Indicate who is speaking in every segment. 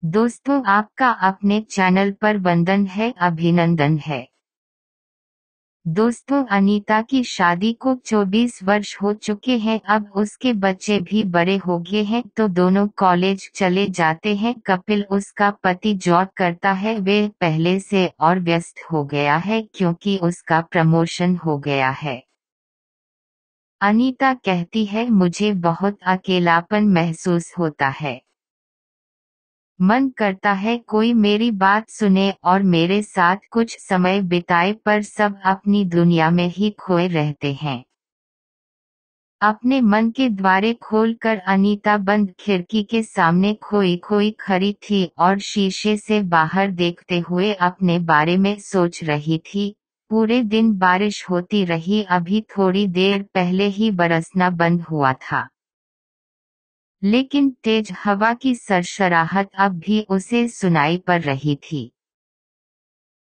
Speaker 1: दोस्तों, आपका अपने चैनल पर वंदन है, अभिनंदन है। दोस्तों, अनीता की शादी को 24 वर्ष हो चुके हैं। अब उसके बच्चे भी बड़े हो गए हैं तो दोनों कॉलेज चले जाते हैं। कपिल, उसका पति, जॉब करता है। वे पहले से और व्यस्त हो गया है क्योंकि उसका प्रमोशन हो गया है। अनीता कहती है, मुझे बहुत अकेलापन महसूस होता है। मन करता है कोई मेरी बात सुने और मेरे साथ कुछ समय बिताए, पर सब अपनी दुनिया में ही खोए रहते हैं। अपने मन के द्वारे खोलकर अनीता बंद खिड़की के सामने खोई खोई खड़ी थी और शीशे से बाहर देखते हुए अपने बारे में सोच रही थी। पूरे दिन बारिश होती रही, अभी थोड़ी देर पहले ही बरसना बंद हुआ था। लेकिन तेज हवा की सरसराहट अब भी उसे सुनाई पड़ रही थी।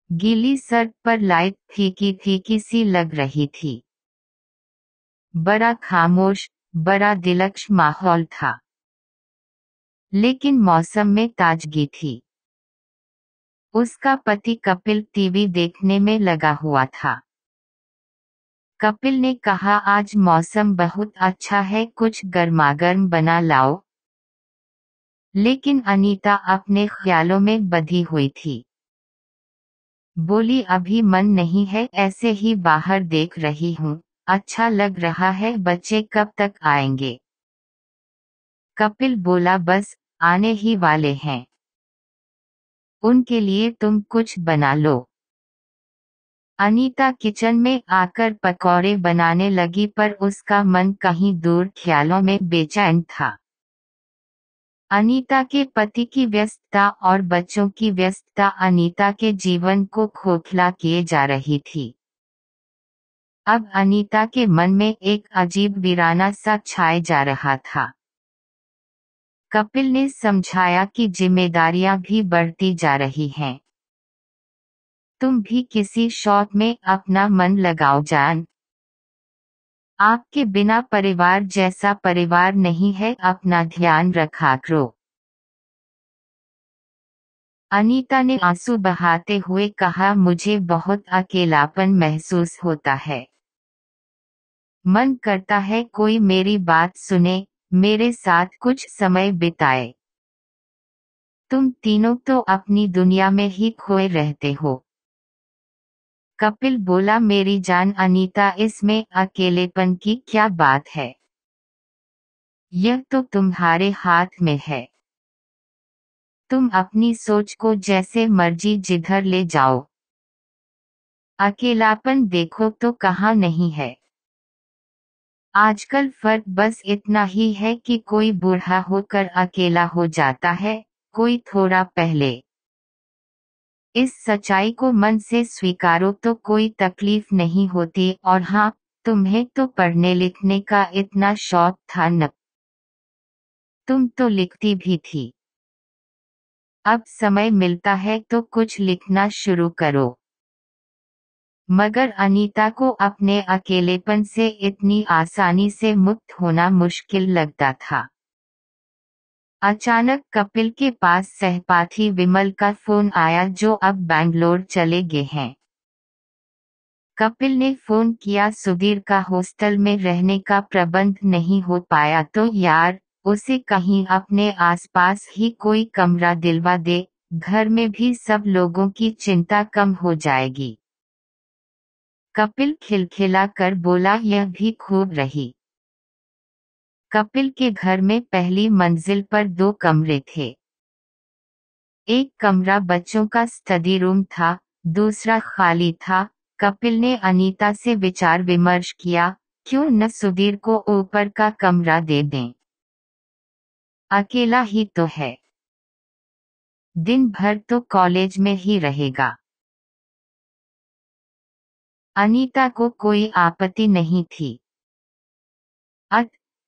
Speaker 1: गीली सड़क पर लाइट फीकी फीकी सी लग रही थी। बड़ा खामोश, बड़ा दिलकश माहौल था। लेकिन मौसम में ताजगी थी। उसका पति कपिल टीवी देखने में लगा हुआ था। कपिल ने कहा, आज मौसम बहुत अच्छा है, कुछ गर्मागर्म बना लाओ। लेकिन अनीता अपने ख्यालों में बंधी हुई थी। बोली, अभी मन नहीं है, ऐसे ही बाहर देख रही हूँ। अच्छा लग रहा है, बच्चे कब तक आएंगे? कपिल बोला, बस आने ही वाले हैं। उनके लिए तुम कुछ बना लो। अनीता किचन में आकर पकौड़े बनाने लगी, पर उसका मन कहीं दूर ख्यालों में बेचैन था। अनीता के पति की व्यस्तता और बच्चों की व्यस्तता अनीता के जीवन को खोखला किए जा रही थी। अब अनीता के मन में एक अजीब वीराना सा छाए जा रहा था। कपिल ने समझाया कि जिम्मेदारियां भी बढ़ती जा रही हैं। तुम भी किसी शौक में अपना मन लगाओ जान। आपके बिना परिवार जैसा परिवार नहीं है, अपना ध्यान रखा करो। अनीता ने आंसू बहाते हुए कहा, मुझे बहुत अकेलापन महसूस होता है। मन करता है कोई मेरी बात सुने, मेरे साथ कुछ समय बिताए। तुम तीनों तो अपनी दुनिया में ही खोए रहते हो। कपिल बोला, मेरी जान अनीता, इसमें अकेलेपन की क्या बात है? यह तो तुम्हारे हाथ में है। तुम अपनी सोच को जैसे मर्जी जिधर ले जाओ। अकेलापन देखो तो कहाँ नहीं है। आजकल फर्क बस इतना ही है कि कोई बूढ़ा होकर अकेला हो जाता है, कोई थोड़ा पहले। इस सच्चाई को मन से स्वीकारो तो कोई तकलीफ नहीं होती। और हाँ, तुम्हें तो पढ़ने लिखने का इतना शौक था न? तुम तो लिखती भी थी। अब समय मिलता है तो कुछ लिखना शुरू करो। मगर अनीता को अपने अकेलेपन से इतनी आसानी से मुक्त होना मुश्किल लगता था। अचानक कपिल के पास सहपाठी विमल का फोन आया, जो अब बैंगलोर चले गए हैं। कपिल ने फोन किया, सुधीर का हॉस्टल में रहने का प्रबंध नहीं हो पाया तो यार, उसे कहीं अपने आसपास ही कोई कमरा दिलवा दे, घर में भी सब लोगों की चिंता कम हो जाएगी। कपिल खिलखिला कर बोला, यह भी खूब रही। कपिल के घर में पहली मंजिल पर 2 कमरे थे। एक कमरा बच्चों का स्टडी रूम था, दूसरा खाली था। कपिल ने अनीता से विचार विमर्श किया, क्यों न सुधीर को ऊपर का कमरा दे दें। अकेला ही तो है। दिन भर तो कॉलेज में ही रहेगा। अनीता को कोई आपत्ति नहीं थी।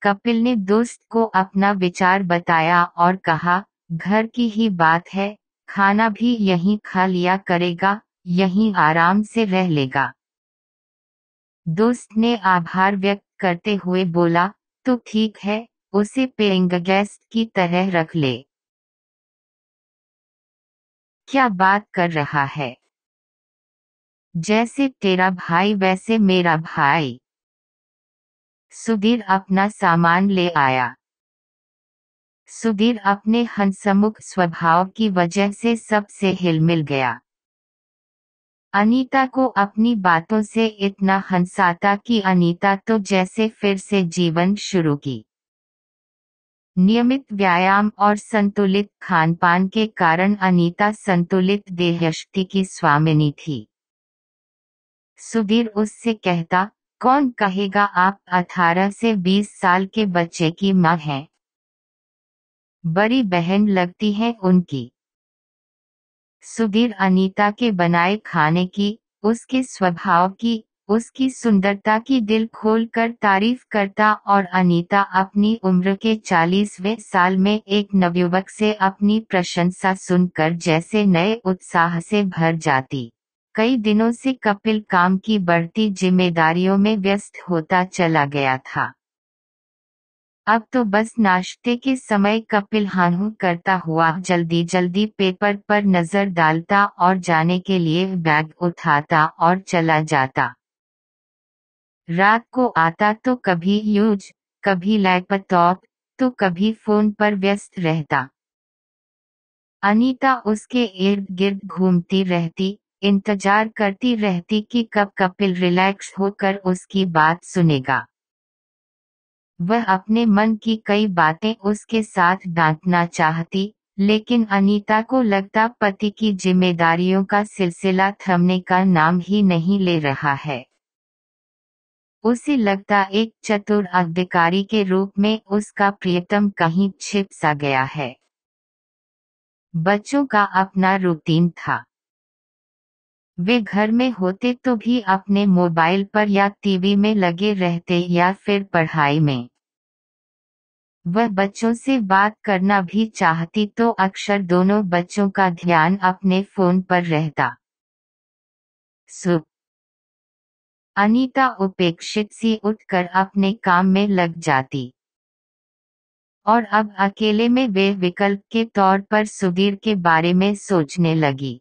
Speaker 1: कपिल ने दोस्त को अपना विचार बताया और कहा, घर की ही बात है, खाना भी यहीं खा लिया करेगा, यहीं आराम से रह लेगा। दोस्त ने आभार व्यक्त करते हुए बोला, तो ठीक है, उसे पेइंग गेस्ट की तरह रख ले। क्या बात कर रहा है? जैसे तेरा भाई वैसे मेरा भाई। सुधीर अपना सामान ले आया। सुधीर अपने हंसमुख स्वभाव की वजह से सबसे हिलमिल गया। अनीता को अपनी बातों से इतना हंसाता कि अनीता तो जैसे फिर से जीवन शुरू की। नियमित व्यायाम और संतुलित खानपान के कारण अनीता संतुलित देहयष्टि की स्वामिनी थी। सुधीर उससे कहता, कौन कहेगा आप 18 से 20 साल के बच्चे की माँ हैं? बड़ी बहन लगती है उनकी। सुधीर अनीता के बनाए खाने की, उसके स्वभाव की, उसकी सुंदरता की दिल खोलकर तारीफ करता और अनीता अपनी उम्र के 40वें साल में एक नवयुवक से अपनी प्रशंसा सुनकर जैसे नए उत्साह से भर जाती। कई दिनों से कपिल काम की बढ़ती जिम्मेदारियों में व्यस्त होता चला गया था। अब तो बस नाश्ते के समय कपिल हाहू करता हुआ जल्दी जल्दी पेपर पर नजर डालता और जाने के लिए बैग उठाता और चला जाता। रात को आता तो कभी यूज, कभी लैपटॉप, तो कभी फोन पर व्यस्त रहता। अनीता उसके इर्द गिर्द घूमती रहती, इंतजार करती रहती कि कब कपिल रिलैक्स होकर उसकी बात सुनेगा। वह अपने मन की कई बातें उसके साथ बांटना चाहती, लेकिन अनीता को लगता पति की जिम्मेदारियों का सिलसिला थमने का नाम ही नहीं ले रहा है। उसे लगता एक चतुर अधिकारी के रूप में उसका प्रियतम कहीं छिप सा गया है। बच्चों का अपना रूटीन था। वे घर में होते तो भी अपने मोबाइल पर या टीवी में लगे रहते या फिर पढ़ाई में। वह बच्चों से बात करना भी चाहती तो अक्सर दोनों बच्चों का ध्यान अपने फोन पर रहता। सुबह अनीता उपेक्षित सी उठकर अपने काम में लग जाती और अब अकेले में वे विकल्प के तौर पर सुधीर के बारे में सोचने लगी।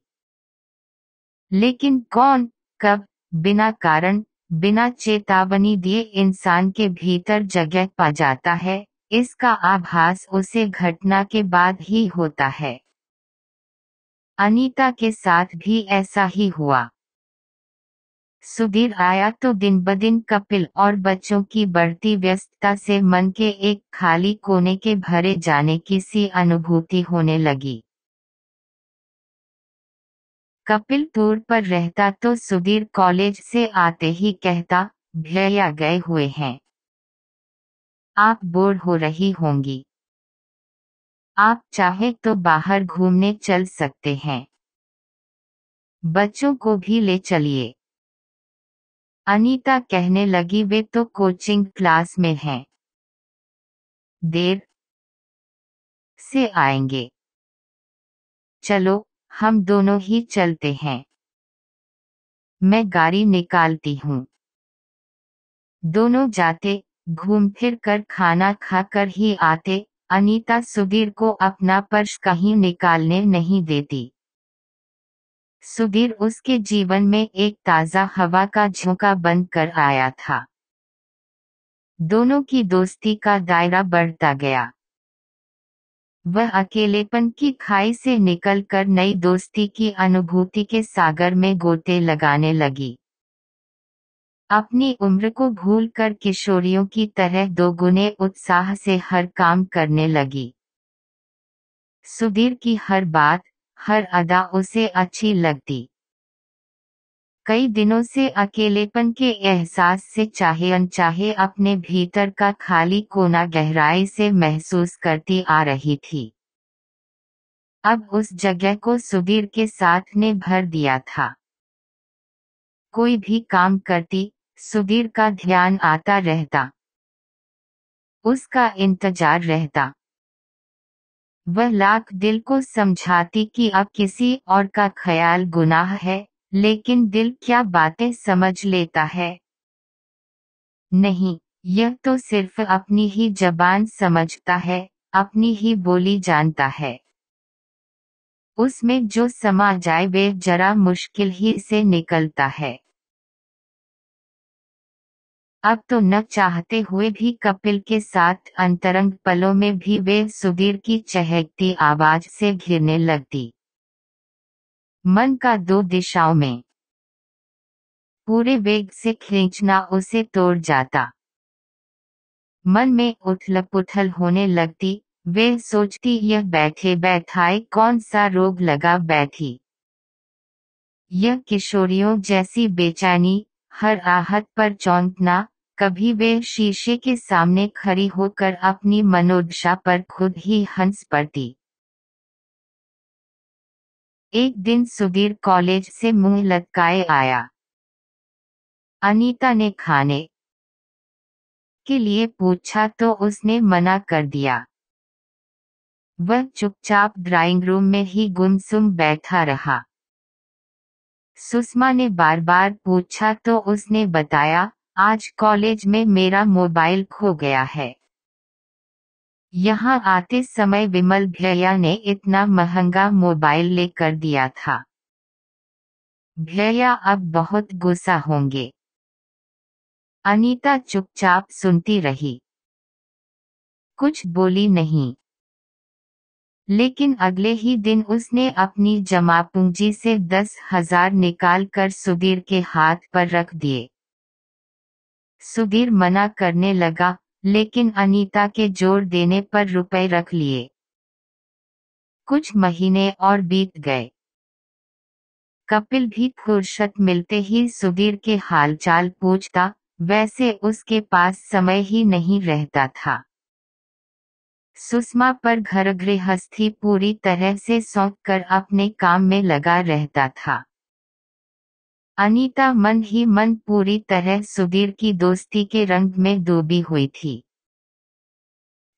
Speaker 1: लेकिन कौन, कब, बिना कारण, बिना चेतावनी दिए इंसान के भीतर जगह पा जाता है, इसका आभास उसे घटना के बाद ही होता है। अनीता के साथ भी ऐसा ही हुआ। सुधीर आया तो दिन ब दिन कपिल और बच्चों की बढ़ती व्यस्तता से मन के एक खाली कोने के भरे जाने की सी अनुभूति होने लगी। कपिल टूर पर रहता तो सुधीर कॉलेज से आते ही कहता, भैया गए हुए हैं। आप बोर हो रही होंगी। आप चाहे तो बाहर घूमने चल सकते हैं। बच्चों को भी ले चलिए। अनीता कहने लगी, वे तो कोचिंग क्लास में हैं। देर से आएंगे। चलो, हम दोनों ही चलते हैं। मैं गाड़ी निकालती हूँ। दोनों जाते, घूम फिर कर खाना खाकर ही आते। अनीता सुधीर को अपना पर्स कहीं निकालने नहीं देती। सुधीर उसके जीवन में एक ताज़ा हवा का झोंका बनकर आया था। दोनों की दोस्ती का दायरा बढ़ता गया। वह अकेलेपन की खाई से निकलकर नई दोस्ती की अनुभूति के सागर में गोते लगाने लगी। अपनी उम्र को भूलकर किशोरियों की तरह दोगुने उत्साह से हर काम करने लगी। सुधीर की हर बात, हर अदा उसे अच्छी लगती। कई दिनों से अकेलेपन के एहसास से चाहे अनचाहे अपने भीतर का खाली कोना गहराई से महसूस करती आ रही थी। अब उस जगह को सुधीर के साथ ने भर दिया था। कोई भी काम करती, सुधीर का ध्यान आता रहता। उसका इंतजार रहता। वह लाख दिल को समझाती कि अब किसी और का ख्याल गुनाह है, लेकिन दिल क्या बातें समझ लेता है। नहीं, यह तो सिर्फ अपनी ही जबान समझता है, अपनी ही बोली जानता है। उसमें जो समा जाए वे जरा मुश्किल ही से निकलता है। अब तो न चाहते हुए भी कपिल के साथ अंतरंग पलों में भी वे सुधीर की चहकती आवाज से घिरने लगती। मन का दो दिशाओं में पूरे वेग से खींचना उसे तोड़ जाता। मन में उथल पुथल होने लगती। वे सोचती यह बैठे बैठाए कौन सा रोग लगा बैठी। यह किशोरियों जैसी बेचैनी, हर आहट पर चौंकना। कभी वे शीशे के सामने खड़ी होकर अपनी मनोदशा पर खुद ही हंस पड़ती। एक दिन सुधीर कॉलेज से मुंह लटकाए आया। अनीता ने खाने के लिए पूछा तो उसने मना कर दिया। वह चुपचाप ड्राइंग रूम में ही गुमसुम बैठा रहा। सुषमा ने बार बार पूछा तो उसने बताया, आज कॉलेज में मेरा मोबाइल खो गया है। यहाँ आते समय विमल भैया ने इतना महंगा मोबाइल लेकर दिया था। भैया अब बहुत गुस्सा होंगे। अनीता चुपचाप सुनती रही, कुछ बोली नहीं। लेकिन अगले ही दिन उसने अपनी जमा पूंजी से 10,000 निकाल कर सुधीर के हाथ पर रख दिए। सुधीर मना करने लगा, लेकिन अनीता के जोर देने पर रुपए रख लिए। कुछ महीने और बीत गए। कपिल भी फुर्सत मिलते ही सुधीर के हालचाल पूछता। वैसे उसके पास समय ही नहीं रहता था। सुषमा पर घर गृहस्थी पूरी तरह से सौंप कर अपने काम में लगा रहता था। अनीता मन ही मन पूरी तरह सुधीर की दोस्ती के रंग में डूबी हुई थी।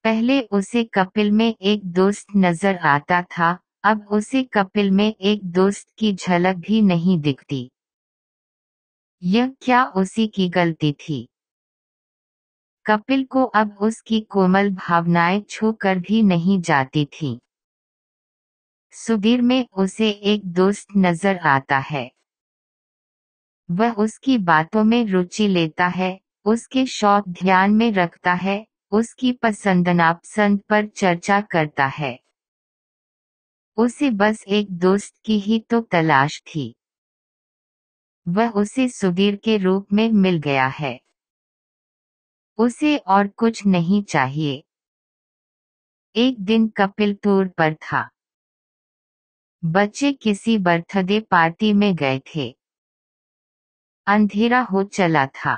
Speaker 1: पहले उसे कपिल में एक दोस्त नजर आता था, अब उसे कपिल में एक दोस्त की झलक भी नहीं दिखती। यह क्या उसी की गलती थी? कपिल को अब उसकी कोमल भावनाएं छू कर भी नहीं जाती थीं। सुधीर में उसे एक दोस्त नजर आता है। वह उसकी बातों में रुचि लेता है, उसके शौक ध्यान में रखता है, उसकी पसंद नापसंद पर चर्चा करता है। उसे बस एक दोस्त की ही तो तलाश थी। वह उसे सुधीर के रूप में मिल गया है। उसे और कुछ नहीं चाहिए। एक दिन कपिल टूर पर था। बच्चे किसी बर्थडे पार्टी में गए थे। अंधेरा हो चला था।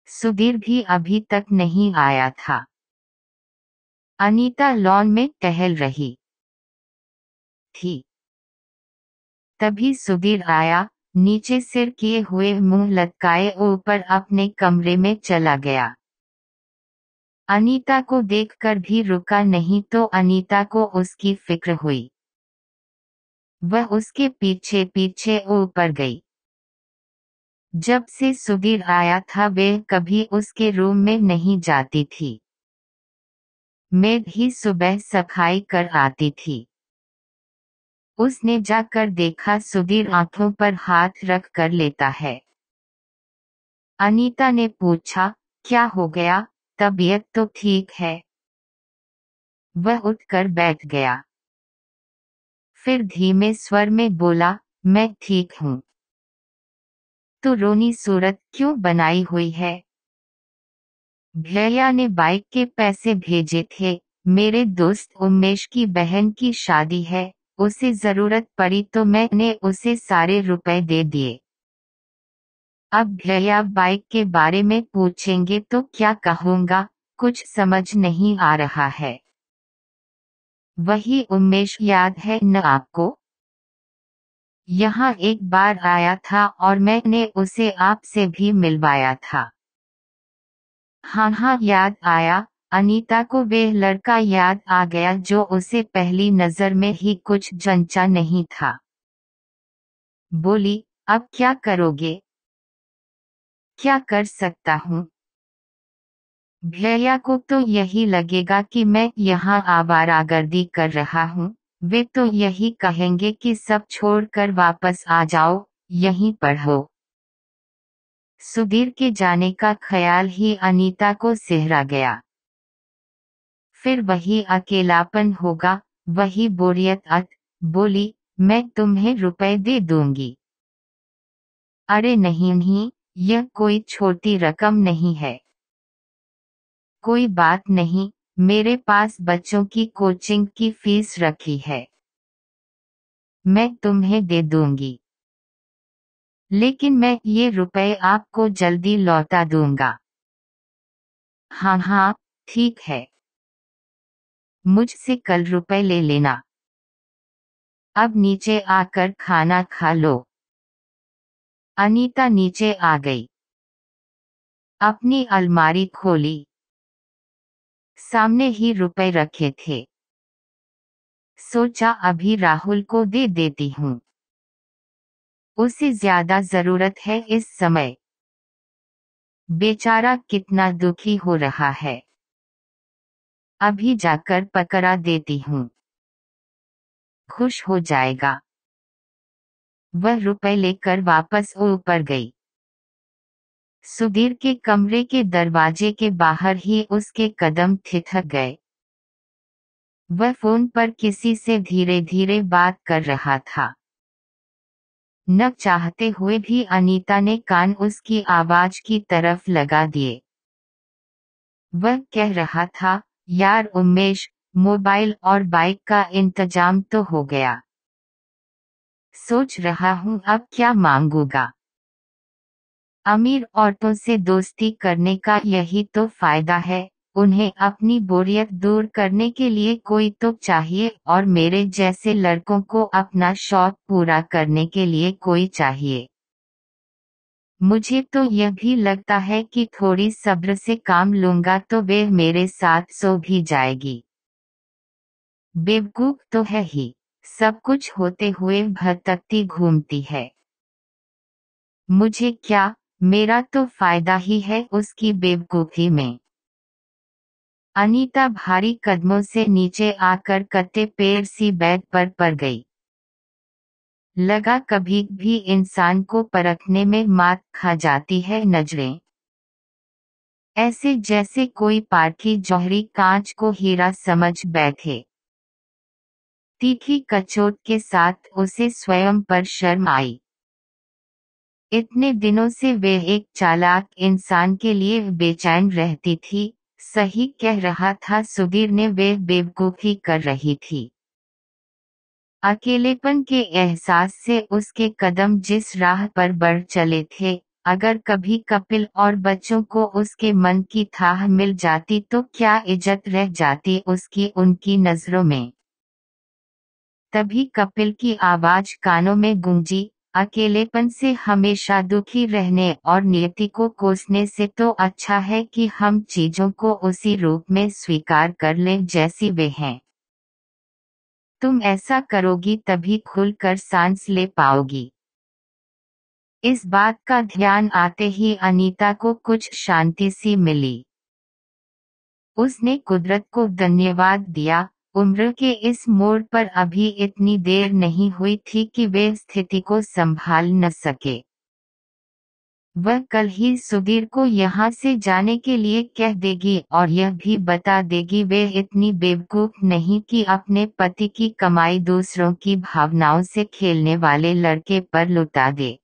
Speaker 1: सुधीर भी अभी तक नहीं आया था। अनीता लॉन में टहल रही थी। तभी सुधीर आया, नीचे सिर किए हुए मुंह लटकाए ऊपर अपने कमरे में चला गया। अनीता को देखकर भी रुका नहीं तो अनीता को उसकी फिक्र हुई। वह उसके पीछे पीछे ऊपर गई। जब से सुधीर आया था वे कभी उसके रूम में नहीं जाती थी। मेड ही सुबह सफाई कर आती थी। उसने जाकर देखा सुधीर आंखों पर हाथ रख कर लेता है। अनीता ने पूछा, क्या हो गया, तबीयत तो ठीक है? वह उठकर बैठ गया। फिर धीमे स्वर में बोला, मैं ठीक हूँ। तो रोनी सूरत क्यों बनाई हुई है? भैया ने बाइक के पैसे भेजे थे। मेरे दोस्त उमेश की बहन की शादी है, उसे जरूरत पड़ी तो मैंने उसे सारे रुपए दे दिए। अब भैया बाइक के बारे में पूछेंगे तो क्या कहूँगा, कुछ समझ नहीं आ रहा है। वही उमेश याद है न आपको? यहाँ एक बार आया था और मैंने उसे आपसे भी मिलवाया था। हाँ हाँ याद आया। अनीता को वे लड़का याद आ गया जो उसे पहली नजर में ही कुछ जंचा नहीं था। बोली, अब क्या करोगे? क्या कर सकता हूँ? भैया को तो यही लगेगा कि मैं यहाँ आवारागर्दी कर रहा हूँ। वे तो यही कहेंगे कि सब छोड़कर वापस आ जाओ, यहीं पढ़ो। सुधीर के जाने का ख्याल ही अनीता को सिहरा गया। फिर वही अकेलापन होगा, वही बोरियत। बोली, मैं तुम्हें रुपए दे दूंगी। अरे नहीं नहीं, यह कोई छोटी रकम नहीं है। कोई बात नहीं, मेरे पास बच्चों की कोचिंग की फीस रखी है, मैं तुम्हें दे दूंगी। लेकिन मैं ये रुपए आपको जल्दी लौटा दूंगा। हाँ हाँ, ठीक है। मुझसे कल रुपए ले लेना। अब नीचे आकर खाना खा लो। अनीता नीचे आ गई। अपनी अलमारी खोली। सामने ही रुपए रखे थे। सोचा अभी राहुल को दे देती हूँ, उसे ज्यादा जरूरत है इस समय। बेचारा कितना दुखी हो रहा है। अभी जाकर पकड़ा देती हूँ, खुश हो जाएगा। वह रुपए लेकर वापस ऊपर गई। सुधीर के कमरे के दरवाजे के बाहर ही उसके कदम ठिठक गए। वह फोन पर किसी से धीरे धीरे बात कर रहा था। न चाहते हुए भी अनीता ने कान उसकी आवाज की तरफ लगा दिए। वह कह रहा था, यार उमेश, मोबाइल और बाइक का इंतजाम तो हो गया। सोच रहा हूँ अब क्या मांगूंगा। अमीर औरतों से दोस्ती करने का यही तो फायदा है, उन्हें अपनी बोरियत दूर करने के लिए कोई तो चाहिए और मेरे जैसे लड़कों को अपना शौक पूरा करने के लिए कोई चाहिए। मुझे तो यह भी लगता है कि थोड़ी सब्र से काम लूंगा तो वे मेरे साथ सो भी जाएगी। बेवकूफ तो है ही, सब कुछ होते हुए भटकती घूमती है। मुझे क्या, मेरा तो फायदा ही है उसकी बेवकूफी में। अनीता भारी कदमों से नीचे आकर कटे पैर सी बेड पर पड़ गई। लगा कभी भी इंसान को परखने में मात खा जाती है नजरें। ऐसे जैसे कोई पारखी जौहरी कांच को हीरा समझ बैठे। तीखी कचोट के साथ उसे स्वयं पर शर्म आई। इतने दिनों से वे एक चालाक इंसान के लिए बेचैन रहती थी। सही कह रहा था सुधीर ने, वे बेवकूफी कर रही थी। अकेलेपन के एहसास से उसके कदम जिस राह पर बढ़ चले थे, अगर कभी कपिल और बच्चों को उसके मन की थाह मिल जाती तो क्या इज्जत रह जाती उसकी उनकी नजरों में। तभी कपिल की आवाज कानों में गूंजी, अकेलेपन से हमेशा दुखी रहने और नियति को कोसने से तो अच्छा है कि हम चीजों को उसी रूप में स्वीकार कर लें जैसी वे हैं। तुम ऐसा करोगी तभी खुलकर सांस ले पाओगी। इस बात का ध्यान आते ही अनीता को कुछ शांति सी मिली। उसने कुदरत को धन्यवाद दिया। उम्र के इस मोड़ पर अभी इतनी देर नहीं हुई थी कि वे स्थिति को संभाल न सके। वह कल ही सुधीर को यहाँ से जाने के लिए कह देगी और यह भी बता देगी वे इतनी बेवकूफ नहीं कि अपने पति की कमाई दूसरों की भावनाओं से खेलने वाले लड़के पर लुटा दे।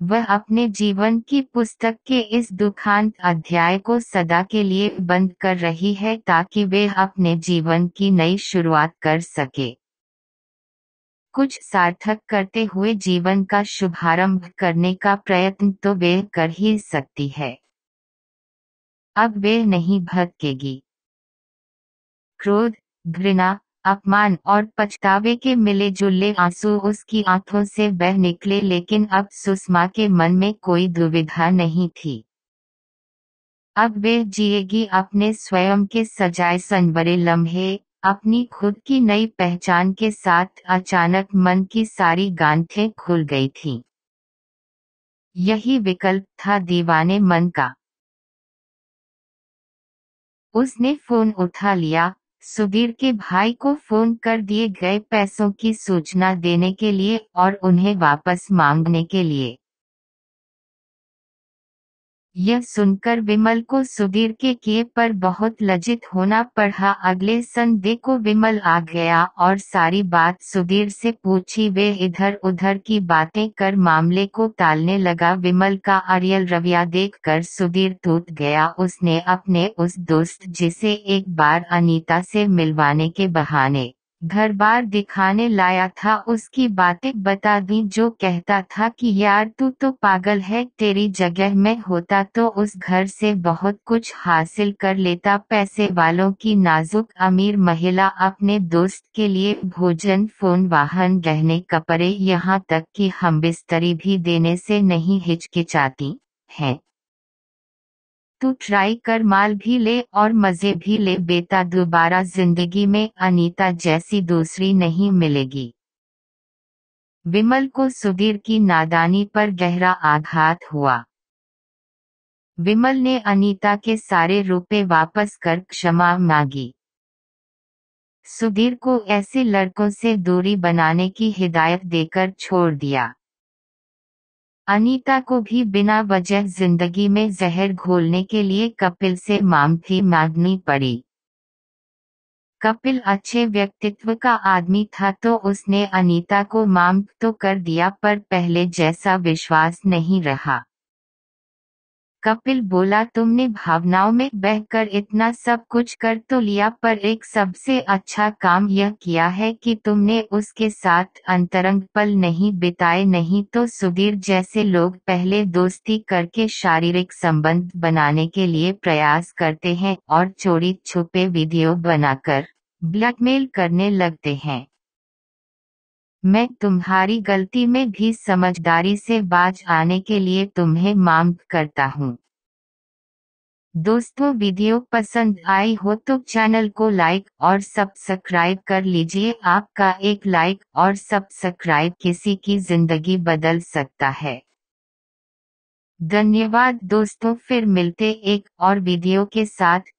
Speaker 1: वह अपने जीवन की पुस्तक के इस दुखांत अध्याय को सदा के लिए बंद कर रही है ताकि वे अपने जीवन की नई शुरुआत कर सके। कुछ सार्थक करते हुए जीवन का शुभारंभ करने का प्रयत्न तो वे कर ही सकती है। अब वे नहीं भटकेगी। क्रोध, घृणा, अपमान और पछतावे के मिले जुले आंसू उसकी आंखों से बह निकले, लेकिन अब सुषमा के मन में कोई दुविधा नहीं थी। अब वे जिएगी अपने स्वयं के सजाए संवरे लम्हे, अपनी खुद की नई पहचान के साथ। अचानक मन की सारी गांठें खुल गई थीं। यही विकल्प था दीवाने मन का। उसने फोन उठा लिया। सुधीर के भाई को फोन कर दिए गए पैसों की सूचना देने के लिए और उन्हें वापस मांगने के लिए। यह सुनकर विमल को सुधीर के किए पर बहुत लज्जित होना पड़ा। अगले संडे को विमल आ गया और सारी बात सुधीर से पूछी। वे इधर उधर की बातें कर मामले को टालने लगा। विमल का अड़ियल रवैया देखकर सुधीर टूट गया। उसने अपने उस दोस्त जिसे एक बार अनीता से मिलवाने के बहाने घर बार दिखाने लाया था उसकी बातें बता दी, जो कहता था कि यार तू तो पागल है, तेरी जगह में होता तो उस घर से बहुत कुछ हासिल कर लेता। पैसे वालों की नाजुक अमीर महिला अपने दोस्त के लिए भोजन, फोन, वाहन, गहने, कपड़े, यहाँ तक कि हम बिस्तरी भी देने से नहीं हिचकिचाती है। तू ट्राई कर, माल भी ले और मजे भी ले बेटा, दोबारा जिंदगी में अनीता जैसी दूसरी नहीं मिलेगी। विमल को सुधीर की नादानी पर गहरा आघात हुआ। विमल ने अनीता के सारे रुपए वापस कर क्षमा मांगी। सुधीर को ऐसे लड़कों से दूरी बनाने की हिदायत देकर छोड़ दिया। अनीता को भी बिना वजह जिंदगी में जहर घोलने के लिए कपिल से माफी मांगनी पड़ी। कपिल अच्छे व्यक्तित्व का आदमी था तो उसने अनीता को माफ तो कर दिया, पर पहले जैसा विश्वास नहीं रहा। कपिल बोला, तुमने भावनाओं में बहकर इतना सब कुछ कर तो लिया, पर एक सबसे अच्छा काम यह किया है कि तुमने उसके साथ अंतरंग पल नहीं बिताए। नहीं तो सुधीर जैसे लोग पहले दोस्ती करके शारीरिक संबंध बनाने के लिए प्रयास करते हैं और चोरी छुपे वीडियो बनाकर ब्लैकमेल करने लगते हैं। मैं तुम्हारी गलती में भी समझदारी से बाज आने के लिए तुम्हें माफ करता हूँ। दोस्तों, वीडियो पसंद आई हो तो चैनल को लाइक और सब्सक्राइब कर लीजिए। आपका एक लाइक और सब्सक्राइब किसी की जिंदगी बदल सकता है। धन्यवाद दोस्तों, फिर मिलते एक और वीडियो के साथ।